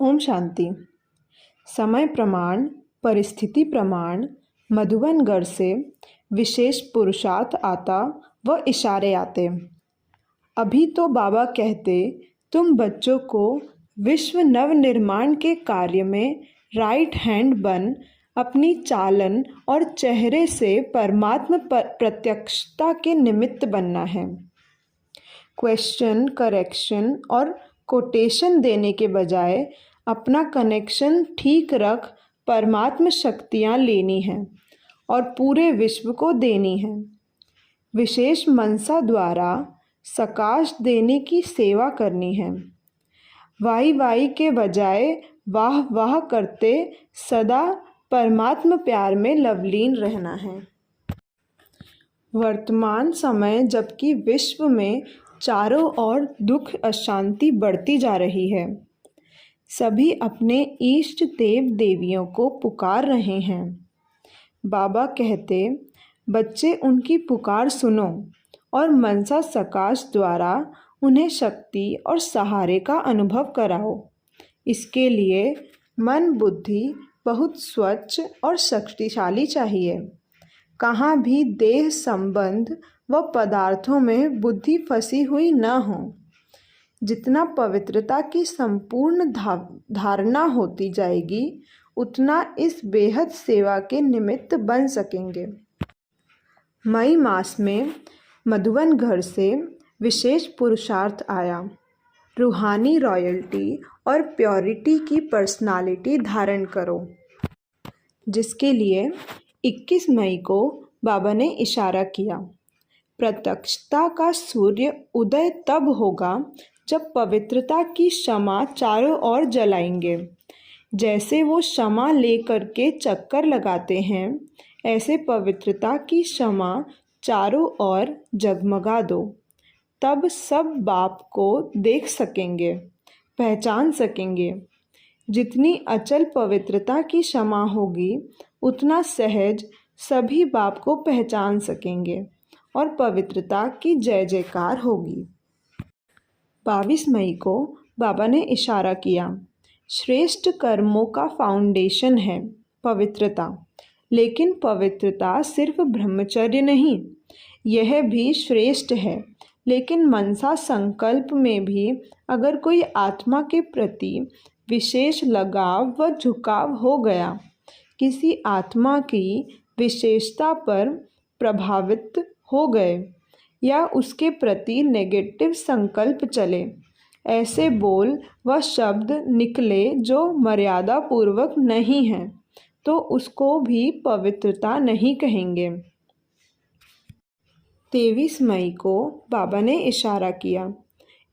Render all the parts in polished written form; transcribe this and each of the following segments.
ओम शांति। समय प्रमाण, परिस्थिति प्रमाण, मधुबनगढ़ से विशेष पुरुषार्थ आता व इशारे आते। अभी तो बाबा कहते तुम बच्चों को विश्व नवनिर्माण के कार्य में राइट हैंड बन अपनी चालन और चेहरे से परमात्मा प्रत्यक्षता के निमित्त बनना है। क्वेश्चन, करेक्शन और कोटेशन देने के बजाय अपना कनेक्शन ठीक रख परमात्म शक्तियाँ लेनी हैं और पूरे विश्व को देनी हैं। विशेष मनसा द्वारा सकाश देने की सेवा करनी है। वाई वाई के बजाय वाह वाह करते सदा परमात्म प्यार में लवलीन रहना है। वर्तमान समय जबकि विश्व में चारों ओर दुख अशांति बढ़ती जा रही है, सभी अपने इष्ट देव देवियों को पुकार रहे हैं। बाबा कहते बच्चे उनकी पुकार सुनो और मनसा सकाश द्वारा उन्हें शक्ति और सहारे का अनुभव कराओ। इसके लिए मन बुद्धि बहुत स्वच्छ और शक्तिशाली चाहिए। कहाँ भी देह संबंध व पदार्थों में बुद्धि फंसी हुई न हो। जितना पवित्रता की संपूर्ण धारणा होती जाएगी, उतना इस बेहद सेवा के निमित्त बन सकेंगे। मई मास में मधुबनगढ़ से विशेष पुरुषार्थ आया। रूहानी रॉयल्टी और प्योरिटी की पर्सनालिटी धारण करो, जिसके लिए 21 मई को बाबा ने इशारा किया। प्रत्यक्षता का सूर्य उदय तब होगा जब पवित्रता की शमा चारों ओर जलाएंगे। जैसे वो शमा लेकर के चक्कर लगाते हैं, ऐसे पवित्रता की शमा चारों ओर जगमगा दो। तब सब बाप को देख सकेंगे, पहचान सकेंगे। जितनी अचल पवित्रता की शमा होगी, उतना सहज सभी बाप को पहचान सकेंगे और पवित्रता की जय जयकार होगी। 22 मई को बाबा ने इशारा किया, श्रेष्ठ कर्मों का फाउंडेशन है पवित्रता। लेकिन पवित्रता सिर्फ ब्रह्मचर्य नहीं, यह भी श्रेष्ठ है। लेकिन मनसा संकल्प में भी अगर कोई आत्मा के प्रति विशेष लगाव व झुकाव हो गया, किसी आत्मा की विशेषता पर प्रभावित हो गए या उसके प्रति नेगेटिव संकल्प चले, ऐसे बोल व शब्द निकले जो मर्यादा पूर्वक नहीं हैं, तो उसको भी पवित्रता नहीं कहेंगे। 23 मई को बाबा ने इशारा किया,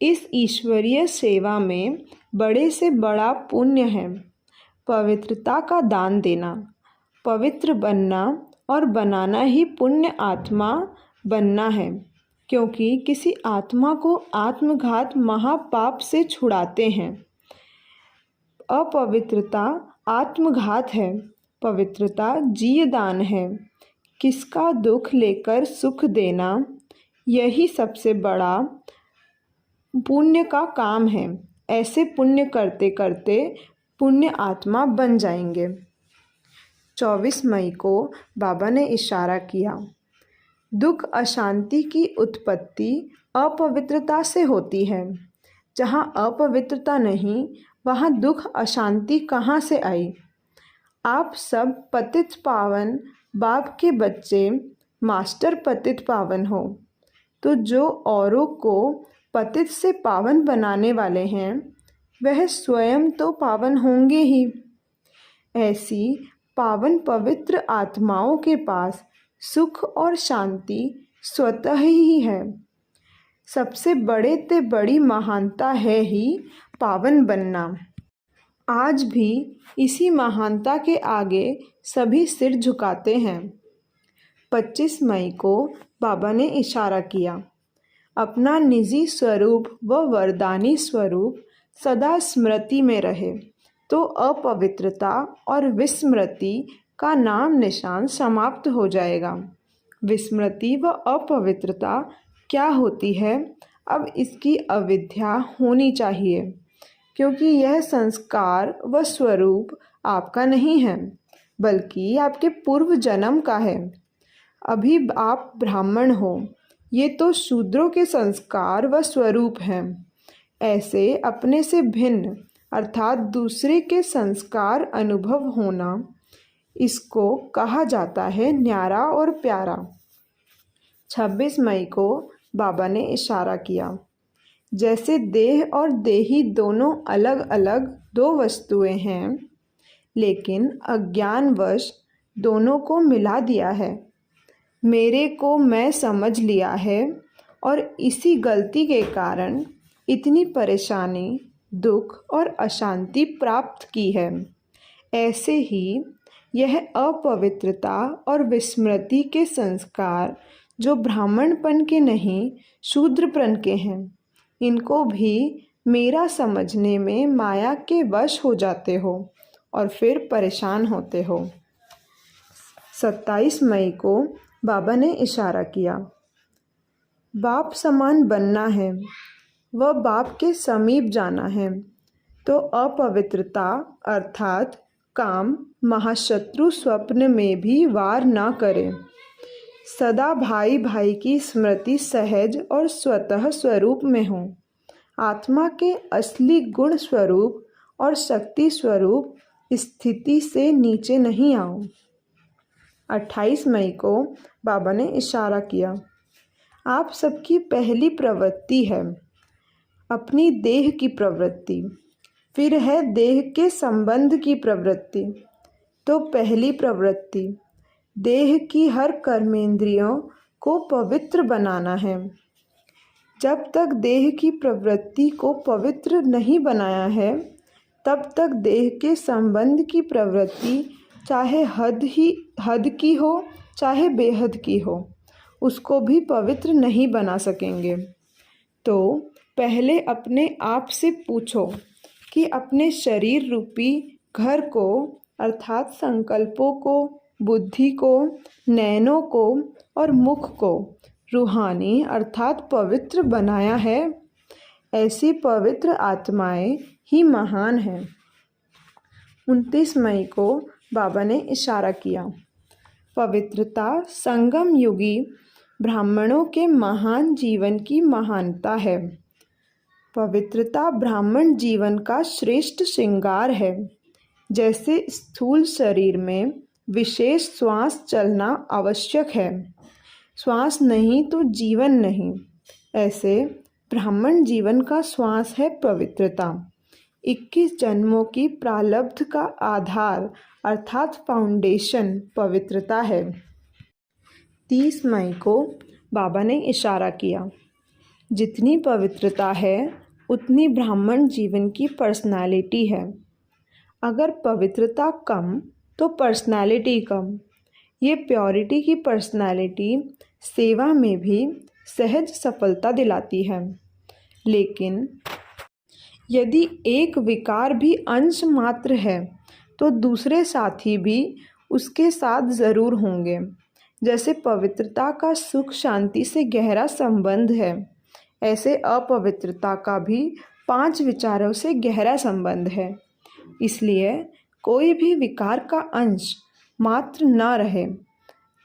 इस ईश्वरीय सेवा में बड़े से बड़ा पुण्य है पवित्रता का दान देना। पवित्र बनना और बनाना ही पुण्य आत्मा बनना है, क्योंकि किसी आत्मा को आत्मघात महापाप से छुड़ाते हैं। अपवित्रता आत्मघात है, पवित्रता जीवदान है। किसका दुख लेकर सुख देना, यही सबसे बड़ा पुण्य का काम है। ऐसे पुण्य करते करते पुण्य आत्मा बन जाएंगे। 24 मई को बाबा ने इशारा किया, दुख अशांति की उत्पत्ति अपवित्रता से होती है। जहाँ अपवित्रता नहीं, वहाँ दुख अशांति कहाँ से आई। आप सब पतित पावन बाप के बच्चे, मास्टर पतित पावन हो, तो जो औरों को पतित से पावन बनाने वाले हैं, वह स्वयं तो पावन होंगे ही। ऐसी पावन पवित्र आत्माओं के पास सुख और शांति स्वतः ही है। सबसे बड़े ते बड़ी महानता है ही पावन बनना। आज भी इसी महानता के आगे सभी सिर झुकाते हैं। 25 मई को बाबा ने इशारा किया, अपना निजी स्वरूप व वरदानी स्वरूप सदा स्मृति में रहे, तो अपवित्रता और विस्मृति का नाम निशान समाप्त हो जाएगा। विस्मृति व अपवित्रता क्या होती है, अब इसकी अविद्या होनी चाहिए, क्योंकि यह संस्कार व स्वरूप आपका नहीं है, बल्कि आपके पूर्व जन्म का है। अभी आप ब्राह्मण हो, ये तो शूद्रों के संस्कार व स्वरूप हैं। ऐसे अपने से भिन्न अर्थात दूसरे के संस्कार अनुभव होना, इसको कहा जाता है न्यारा और प्यारा। 26 मई को बाबा ने इशारा किया, जैसे देह और देही दोनों अलग अलग दो वस्तुएं हैं, लेकिन अज्ञानवश दोनों को मिला दिया है। मेरे को मैं समझ लिया है और इसी गलती के कारण इतनी परेशानी, दुख और अशांति प्राप्त की है। ऐसे ही यह अपवित्रता और विस्मृति के संस्कार जो ब्राह्मणपन के नहीं शूद्रपन के हैं, इनको भी मेरा समझने में माया के वश हो जाते हो और फिर परेशान होते हो। 27 मई को बाबा ने इशारा किया, बाप समान बनना है व बाप के समीप जाना है, तो अपवित्रता अर्थात काम महाशत्रु स्वप्न में भी वार ना करे। सदा भाई भाई की स्मृति सहज और स्वतः स्वरूप में हो। आत्मा के असली गुण स्वरूप और शक्ति स्वरूप स्थिति से नीचे नहीं आओ। 28 मई को बाबा ने इशारा किया, आप सबकी पहली प्रवृत्ति है अपनी देह की प्रवृत्ति, फिर है देह के संबंध की प्रवृत्ति। तो पहली प्रवृत्ति देह की हर कर्मेंद्रियों को पवित्र बनाना है। जब तक देह की प्रवृत्ति को पवित्र नहीं बनाया है, तब तक देह के संबंध की प्रवृत्ति चाहे हद की हो चाहे बेहद की हो, उसको भी पवित्र नहीं बना सकेंगे। तो पहले अपने आप से पूछो कि अपने शरीर रूपी घर को अर्थात संकल्पों को, बुद्धि को, नैनों को और मुख को रूहानी अर्थात पवित्र बनाया है। ऐसी पवित्र आत्माएं ही महान हैं। 29 मई को बाबा ने इशारा किया, पवित्रता संगम युगी ब्राह्मणों के महान जीवन की महानता है। पवित्रता ब्राह्मण जीवन का श्रेष्ठ श्रृंगार है। जैसे स्थूल शरीर में विशेष श्वास चलना आवश्यक है, श्वास नहीं तो जीवन नहीं, ऐसे ब्राह्मण जीवन का श्वास है पवित्रता। 21 जन्मों की प्रारब्ध का आधार अर्थात फाउंडेशन पवित्रता है। 30 मई को बाबा ने इशारा किया, जितनी पवित्रता है उतनी ब्राह्मण जीवन की पर्सनालिटी है। अगर पवित्रता कम तो पर्सनालिटी कम। ये प्योरिटी की पर्सनालिटी सेवा में भी सहज सफलता दिलाती है। लेकिन यदि एक विकार भी अंश मात्र है तो दूसरे साथी भी उसके साथ ज़रूर होंगे। जैसे पवित्रता का सुख शांति से गहरा संबंध है, ऐसे अपवित्रता का भी 5 विचारों से गहरा संबंध है। इसलिए कोई भी विकार का अंश मात्र न रहे,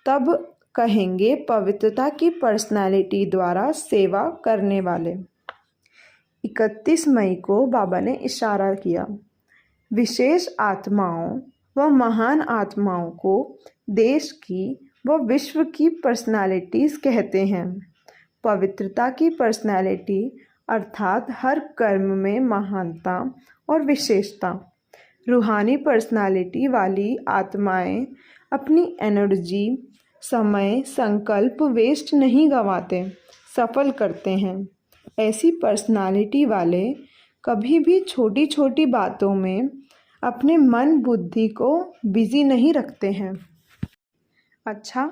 तब कहेंगे पवित्रता की पर्सनालिटी द्वारा सेवा करने वाले। 31 मई को बाबा ने इशारा किया, विशेष आत्माओं व महान आत्माओं को देश की व विश्व की पर्सनालिटीज़ कहते हैं। पवित्रता की पर्सनालिटी अर्थात हर कर्म में महानता और विशेषता। रूहानी पर्सनालिटी वाली आत्माएं अपनी एनर्जी, समय, संकल्प वेस्ट नहीं गंवाते, सफल करते हैं। ऐसी पर्सनालिटी वाले कभी भी छोटी छोटी बातों में अपने मन बुद्धि को बिजी नहीं रखते हैं। अच्छा,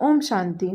ओम शांति।